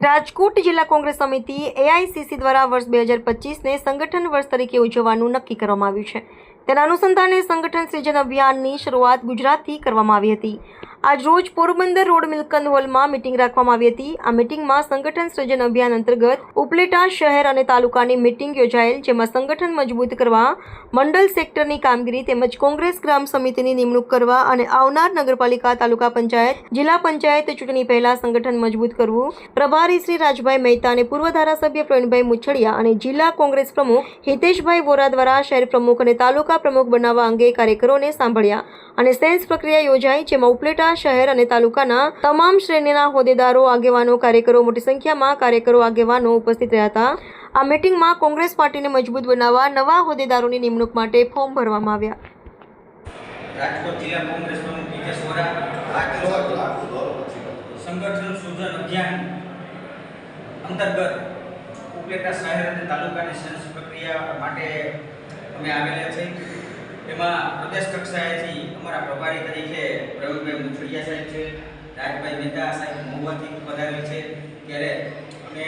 રાજકોટ જિલ્લા કોંગ્રેસ સમિતિ એઆઈસીસી દ્વારા વર્ષ 2025ને સંગઠન વર્ષ તરીકે ઉજવવાનું નક્કી કરવામાં આવ્યું છે। તેના અનુસંધાને સંગઠન સૃજન અભિયાનની શરૂઆત ગુજરાતથી કરવામાં આવી હતી। આજ રોજ પોરબંદર રોડ મિલકંદ હોલમાં મીટિંગ રાખવામાં આવી હતી। આ મીટિંગમાં સંગઠન સૃજન અભિયાન અંતર્ગત ઉપલેટા શહેર અને તાલુકાની મીટિંગ યોજાયેલ, જેમાં સંગઠન મજબૂત કરવા, મંડળ સેક્ટરની કામગીરી તેમજ કોંગ્રેસ ગ્રામ સમિતિની નિમણૂક કરવા અને આવનાર નગરપાલિકા, તાલુકા પંચાયત, જિલ્લા પંચાયત ચૂંટણી પહેલા સંગઠન મજબૂત કરવું, પ્રભારી શ્રી રાજભાઈ મહેતા અને પૂર્વ ધારાસભ્ય પ્રવીણભાઈ મુછડિયા અને જિલ્લા કોંગ્રેસ પ્રમુખ હિતેશભાઈ વોરા દ્વારા શહેર પ્રમુખ અને તાલુકા પ્રમુખ બનાવવા અંગે કાર્યકરોને સાંભળ્યા અને સેન્સ પ્રક્રિયા યોજાઈ, જેમાં ઉપલેટા શહેર અને તાલુકાના તમામ શ્રેણીના હોદ્દેદારો, આગેવાનો, કાર્યકરો, મોટી સંખ્યામાં કાર્યકરો, આગેવાનો ઉપસ્થિત રહ્યા હતા। આ મીટિંગમાં કોંગ્રેસ પાર્ટીને મજબૂત બનાવવા નવા હોદ્દેદારોની નિમણૂક માટે ફોર્મ ભરવામાં આવ્યા। રાજકોટ જિલ્લા કોંગ્રેસ પ્રમુખ હિતેશ વોરા સંગઠન સૃજન અભિયાન અંતર્ગત ઉપલેટા શહેર અને તાલુકાની સેન્સ પ્રક્રિયા માટે અમે આવેલા છે। એમાં પ્રદેશ કક્ષાએથી અમારા પ્રભારી તરીકે પ્રવીણભાઈ મુછડિયા સાહેબ છે, રાજભાઈ મહેતા સાહેબ મોવાથી પધારેલ છે। ત્યારે અમે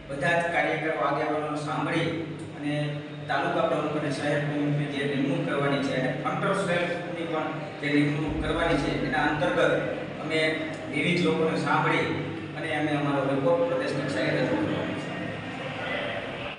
બધા જ કાર્યકરો, આગેવાનો સાંભળી અને તાલુકા પ્રમુખ અને શહેર પ્રમુખની જે નિમણૂક કરવાની છે અને કંટ્રોલ સેલની પણ જે નિમણૂક કરવાની છે, એના અંતર્ગત અમે વિવિધ લોકોને સાંભળી અને અમે અમારો રિપોર્ટ પ્રદેશ કક્ષાએ રજૂ કર્યો।